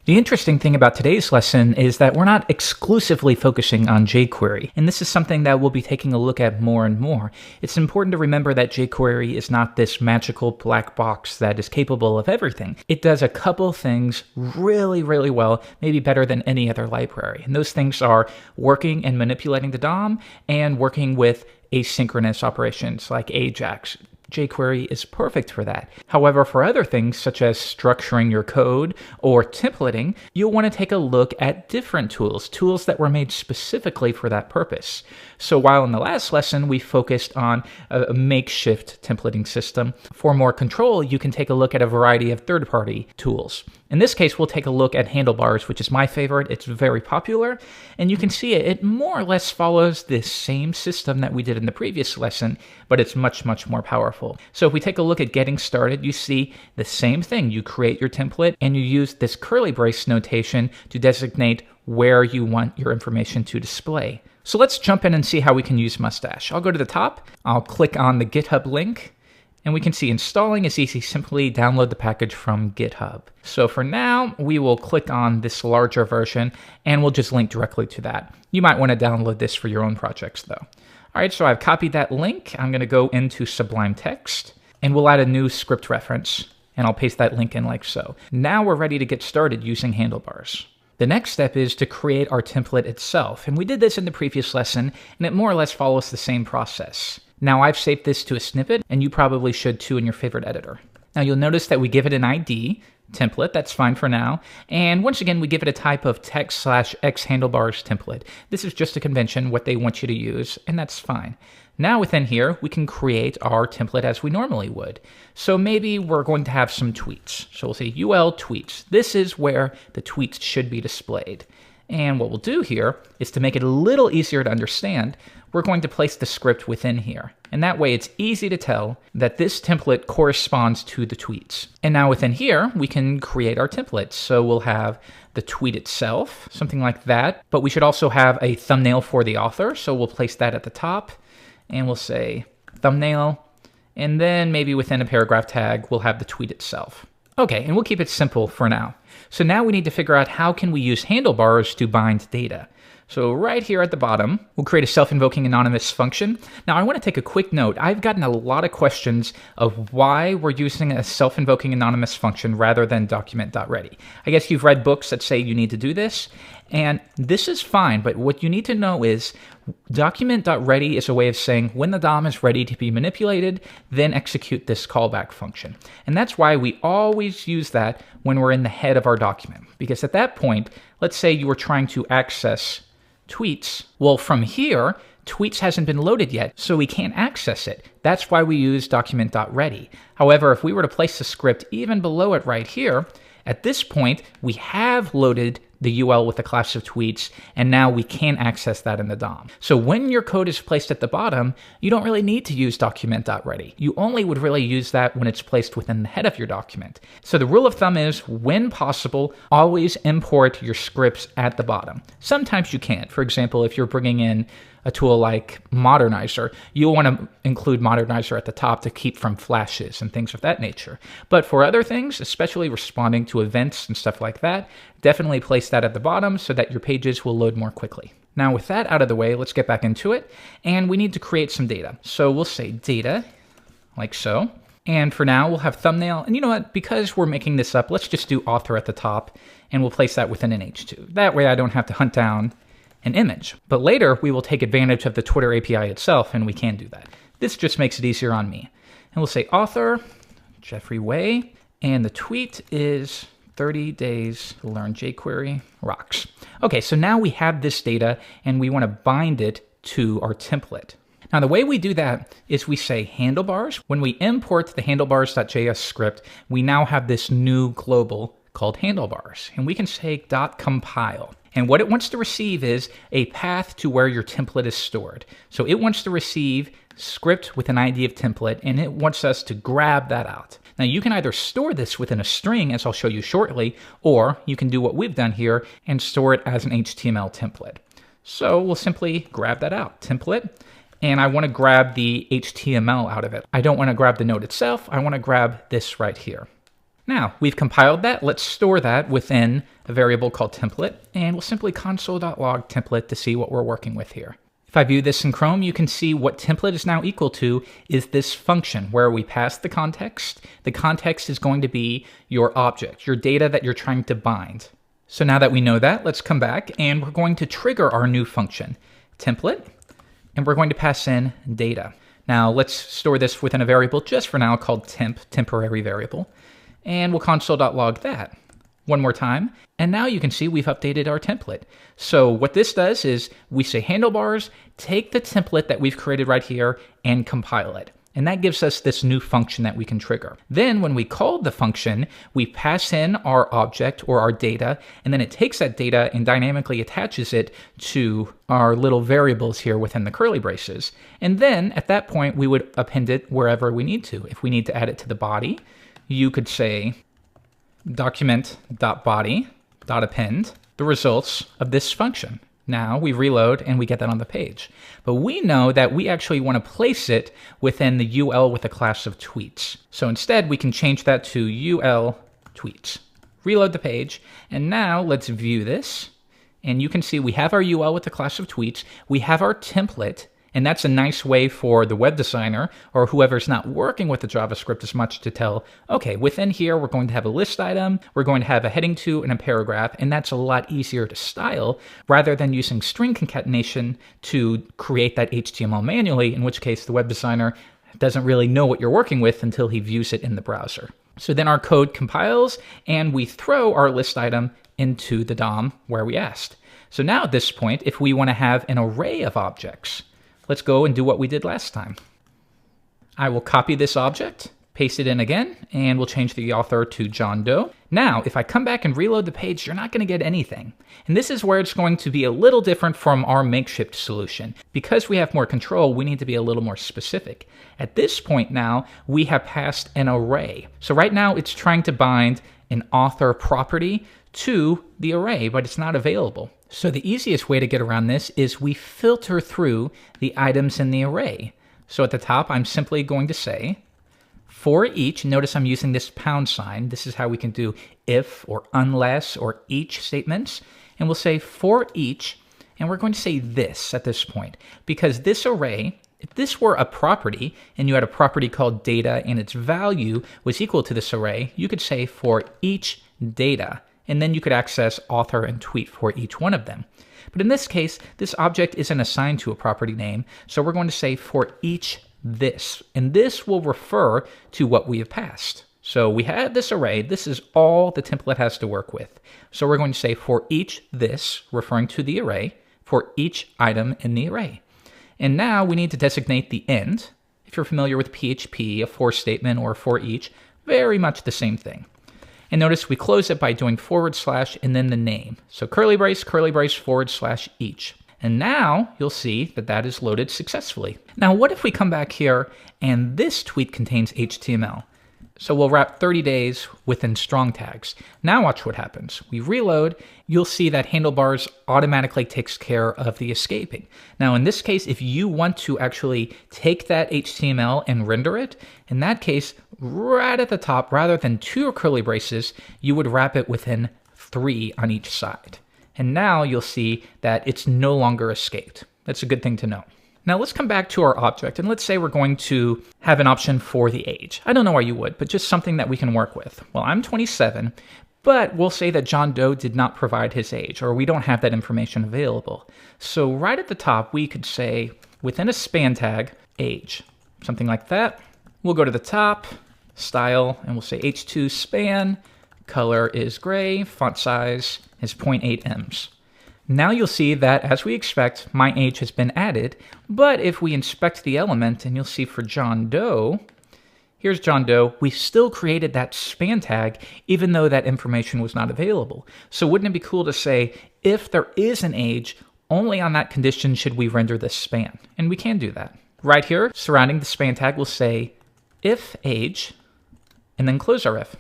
The interesting thing about today's lesson is that we're not exclusively focusing on jQuery, and this is something that we'll be taking a look at more and more. It's important to remember that jQuery is not this magical black box that is capable of everything. It does a couple things really, really well, maybe better than any other library, and those things are working and manipulating the DOM and working with asynchronous operations like AJAX. jQuery is perfect for that. However, for other things such as structuring your code or templating, you'll want to take a look at different tools that were made specifically for that purpose. So while in the last lesson we focused on a makeshift templating system, for more control you can take a look at a variety of third-party tools. In this case, we'll take a look at Handlebars, which is my favorite. It's very popular, and you can see it more or less follows this same system that we did in the previous lesson, but it's much, much more powerful. So if we take a look at getting started, you see the same thing. You create your template, and you use this curly brace notation to designate where you want your information to display. So let's jump in and see how we can use Mustache. I'll go to the top, I'll click on the GitHub link, and we can see installing is easy. Simply download the package from GitHub. So for now, we will click on this larger version and we'll just link directly to that. You might want to download this for your own projects though. All right, so I've copied that link. I'm going to go into Sublime Text and we'll add a new script reference and I'll paste that link in like so. Now we're ready to get started using Handlebars. The next step is to create our template itself. And we did this in the previous lesson and it more or less follows the same process. Now I've saved this to a snippet, and you probably should too in your favorite editor. Now you'll notice that we give it an ID, template, that's fine for now. And once again, we give it a type of text/x handlebars template. This is just a convention, what they want you to use, and that's fine. Now within here, we can create our template as we normally would. So maybe we're going to have some tweets. So we'll say UL tweets. This is where the tweets should be displayed. And what we'll do here is to make it a little easier to understand, we're going to place the script within here. And that way it's easy to tell that this template corresponds to the tweets. And now within here, we can create our templates. So we'll have the tweet itself, something like that. But we should also have a thumbnail for the author. So we'll place that at the top and we'll say thumbnail. And then maybe within a paragraph tag, we'll have the tweet itself. Okay, and we'll keep it simple for now. So now we need to figure out how can we use Handlebars to bind data. So right here at the bottom, we'll create a self-invoking anonymous function. Now I want to take a quick note. I've gotten a lot of questions of why we're using a self-invoking anonymous function rather than document.ready. I guess you've read books that say you need to do this, and this is fine, but what you need to know is document.ready is a way of saying when the DOM is ready to be manipulated, then execute this callback function. And that's why we always use that when we're in the head of our document. Because at that point, let's say you were trying to access tweets. Well, from here, tweets hasn't been loaded yet, so we can't access it. That's why we use document.ready. However, if we were to place the script even below it right here, at this point, we have loaded the UL with the class of tweets, and now we can access that in the DOM. So when your code is placed at the bottom, you don't really need to use document.ready. You only would really use that when it's placed within the head of your document. So the rule of thumb is, when possible, always import your scripts at the bottom. Sometimes you can't. For example, if you're bringing in a tool like Modernizer, you'll want to include Modernizer at the top to keep from flashes and things of that nature. But for other things, especially responding to events and stuff like that, definitely place that at the bottom so that your pages will load more quickly. Now with that out of the way, let's get back into it. And we need to create some data. So we'll say data, like so. And for now, we'll have thumbnail. And you know what? Because we're making this up, let's just do author at the top, and we'll place that within an H2. That way I don't have to hunt down an image. But later, we will take advantage of the Twitter API itself, and we can do that. This just makes it easier on me. And we'll say author, Jeffrey Way, and the tweet is 30 days to learn jQuery rocks. Okay, so now we have this data, and we want to bind it to our template. Now, the way we do that is we say handlebars. When we import the handlebars.js script, we now have this new global called handlebars, and we can say .compile. And what it wants to receive is a path to where your template is stored. So it wants to receive script with an ID of template, and it wants us to grab that out. Now you can either store this within a string, as I'll show you shortly, or you can do what we've done here and store it as an HTML template. So we'll simply grab that out, template, and I want to grab the HTML out of it. I don't want to grab the node itself, I want to grab this right here. Now, we've compiled that. Let's store that within a variable called template, and we'll simply console.log template to see what we're working with here. If I view this in Chrome, you can see what template is now equal to is this function where we pass the context. The context is going to be your object, your data that you're trying to bind. So now that we know that, let's come back and we're going to trigger our new function, template, and we're going to pass in data. Now let's store this within a variable just for now called temp, temporary variable, and we'll console.log that. One more time, and now you can see we've updated our template. So what this does is we say handlebars, take the template that we've created right here and compile it. And that gives us this new function that we can trigger. Then when we call the function, we pass in our object or our data, and then it takes that data and dynamically attaches it to our little variables here within the curly braces. And then at that point, we would append it wherever we need to. If we need to add it to the body, you could say document.body.append the results of this function. Now we reload and we get that on the page. But we know that we actually want to place it within the UL with a class of tweets. So instead we can change that to UL tweets. Reload the page, and now let's view this. And you can see we have our UL with the class of tweets. We have our template. And that's a nice way for the web designer or whoever's not working with the JavaScript as much to tell, okay, within here, we're going to have a list item, we're going to have a heading to and a paragraph, and that's a lot easier to style rather than using string concatenation to create that HTML manually, in which case the web designer doesn't really know what you're working with until he views it in the browser. So then our code compiles and we throw our list item into the DOM where we asked. So now at this point, if we want to have an array of objects, let's go and do what we did last time. I will copy this object, paste it in again, and we'll change the author to John Doe. Now, if I come back and reload the page, you're not going to get anything. And this is where it's going to be a little different from our makeshift solution. Because we have more control, we need to be a little more specific. At this point now, we have passed an array. So right now, it's trying to bind an author property to the array, but it's not available. So the easiest way to get around this is we filter through the items in the array. So at the top, I'm simply going to say, for each, notice I'm using this pound sign. This is how we can do if or unless or each statements. And we'll say for each, and we're going to say this at this point. Because this array, if this were a property, and you had a property called data and its value was equal to this array, you could say for each data. And then you could access author and tweet for each one of them. But in this case, this object isn't assigned to a property name, so we're going to say for each this. And this will refer to what we have passed. So we have this array. This is all the template has to work with. So we're going to say for each this, referring to the array, for each item in the array. And now we need to designate the end. If you're familiar with PHP, a for statement or for each, very much the same thing. And notice we close it by doing / and then the name. So curly brace, / each. And now you'll see that that is loaded successfully. Now, what if we come back here and this tweet contains HTML? So we'll wrap 30 days within strong tags. Now watch what happens. We reload, you'll see that Handlebars automatically takes care of the escaping. Now in this case, if you want to actually take that HTML and render it, in that case, right at the top, rather than 2 curly braces, you would wrap it within 3 on each side. And now you'll see that it's no longer escaped. That's a good thing to know. Now let's come back to our object, and let's say we're going to have an option for the age. I don't know why you would, but just something that we can work with. Well, I'm 27, but we'll say that John Doe did not provide his age, or we don't have that information available. So right at the top, we could say, within a span tag, age, something like that. We'll go to the top, style, and we'll say h2 span, color is gray, font size is 0.8 ems. Now you'll see that, as we expect, my age has been added, but if we inspect the element, and you'll see for John Doe, here's John Doe, we still created that span tag, even though that information was not available. So wouldn't it be cool to say, if there is an age, only on that condition should we render this span? And we can do that. Right here, surrounding the span tag, we'll say, if age, and then close our if.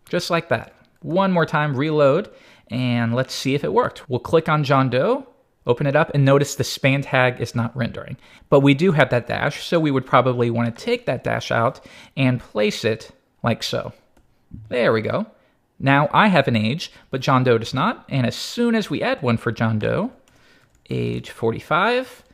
Just like that. One more time, reload, and let's see if it worked. We'll click on John Doe, open it up, and notice the span tag is not rendering. But we do have that dash, so we would probably want to take that dash out and place it like so. There we go. Now I have an age, but John Doe does not. And as soon as we add one for John Doe, age 45,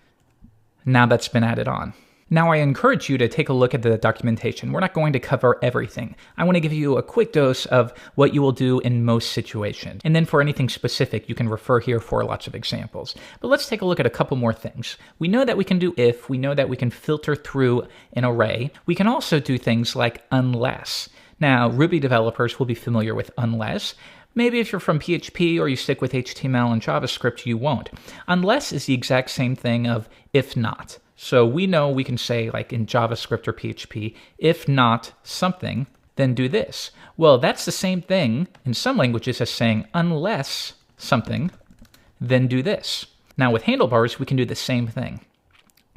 now that's been added on. Now I encourage you to take a look at the documentation. We're not going to cover everything. I want to give you a quick dose of what you will do in most situations. And then for anything specific, you can refer here for lots of examples. But let's take a look at a couple more things. We know that we can do if, we know that we can filter through an array. We can also do things like unless. Now, Ruby developers will be familiar with unless. Maybe if you're from PHP or you stick with HTML and JavaScript, you won't. Unless is the exact same thing of if not. So we know we can say, like in JavaScript or PHP, if not something, then do this. Well, that's the same thing in some languages as saying unless something, then do this. Now with Handlebars, we can do the same thing.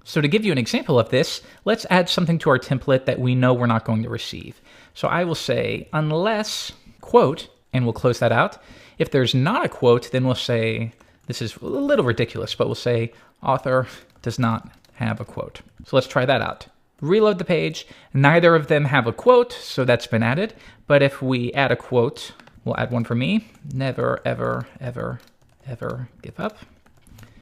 So to give you an example of this, let's add something to our template that we know we're not going to receive. So I will say unless quote, and we'll close that out. If there's not a quote, then we'll say, this is a little ridiculous, but we'll say author does not have a quote. So let's try that out. Reload the page. Neither of them have a quote, so that's been added. But if we add a quote, we'll add one for me. Never, ever, ever, ever give up.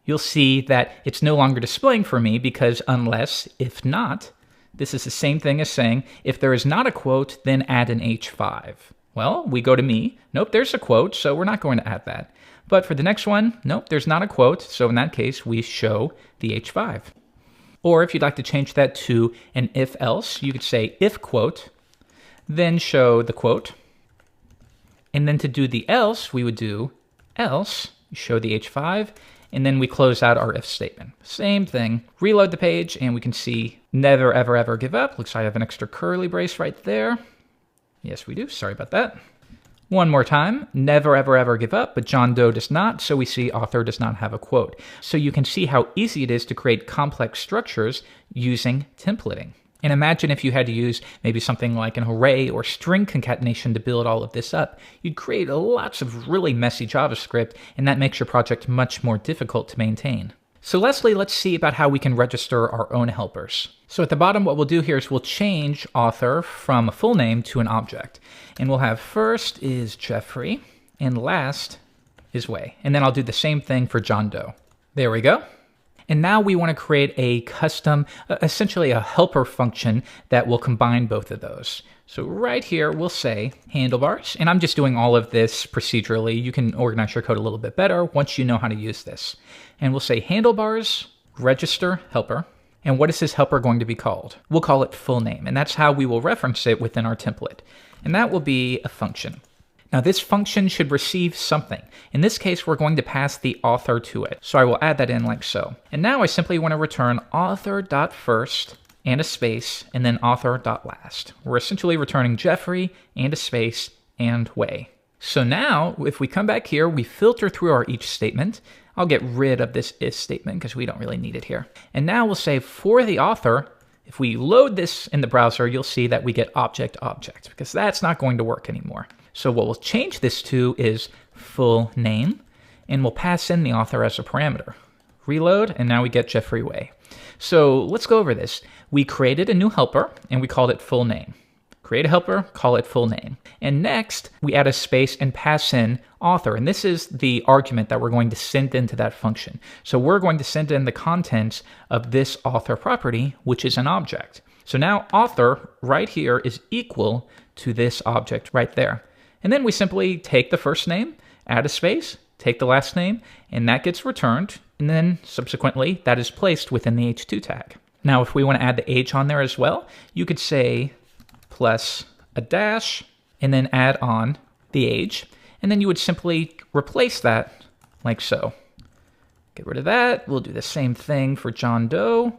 You'll see that it's no longer displaying for me because unless, if not, this is the same thing as saying, if there is not a quote, then add an H5. Well, we go to me. Nope, there's a quote, so we're not going to add that. But for the next one, nope, there's not a quote. So in that case, we show the H5. Or if you'd like to change that to an if else, you could say if quote, then show the quote. And then to do the else, we would do else, show the H5, and then we close out our if statement. Same thing. Reload the page, and we can see never, ever, ever give up. Looks like I have an extra curly brace right there. Yes, we do. Sorry about that. One more time, never, ever, ever give up, but John Doe does not, so we see author does not have a quote. So you can see how easy it is to create complex structures using templating. And imagine if you had to use maybe something like an array or string concatenation to build all of this up. You'd create lots of really messy JavaScript, and that makes your project much more difficult to maintain. So lastly, let's see about how we can register our own helpers. So at the bottom, what we'll do here is we'll change author from a full name to an object. And we'll have first is Jeffrey, and last is Wei. And then I'll do the same thing for John Doe. There we go. And now we want to create a custom, essentially a helper function that will combine both of those. So right here, we'll say handlebars, and I'm just doing all of this procedurally. You can organize your code a little bit better once you know how to use this. And we'll say handlebars, register helper. And what is this helper going to be called? We'll call it full name, and that's how we will reference it within our template. And that will be a function. Now this function should receive something. In this case, we're going to pass the author to it. So I will add that in like so. And now I simply want to return author.first and a space, and then author.last. We're essentially returning Jeffrey and a space and Wei. So now, if we come back here, we filter through our each statement. I'll get rid of this if statement because we don't really need it here. And now we'll say for the author, if we load this in the browser, you'll see that we get object because that's not going to work anymore. So what we'll change this to is full name, and we'll pass in the author as a parameter. Reload, and now we get Jeffrey Wei. So let's go over this. We created a new helper, and we called it full name. Create a helper, call it full name. And next, we add a space and pass in author. And this is the argument that we're going to send into that function. So we're going to send in the contents of this author property, which is an object. So now author right here is equal to this object right there. And then we simply take the first name, add a space, take the last name, and that gets returned. And then subsequently, that is placed within the h2 tag. Now, if we want to add the age on there as well, you could say plus a dash, and then add on the age. And then you would simply replace that like so. Get rid of that. We'll do the same thing for John Doe.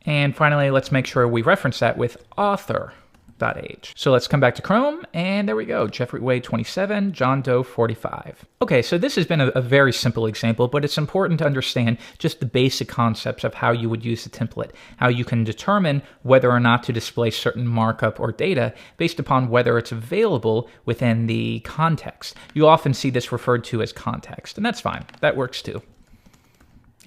And finally, let's make sure we reference that with author.age. So let's come back to Chrome, and there we go. Jeffrey Wei 27, John Doe 45. Okay, so this has been a very simple example, but it's important to understand just the basic concepts of how you would use the template, how you can determine whether or not to display certain markup or data based upon whether it's available within the context. You'll often see this referred to as context, and that's fine. That works too.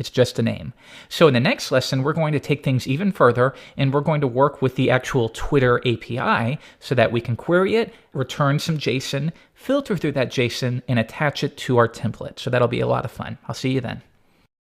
It's just a name. So in the next lesson, we're going to take things even further, and we're going to work with the actual Twitter API so that we can query it, return some JSON, filter through that JSON, and attach it to our template. So that'll be a lot of fun. I'll see you then.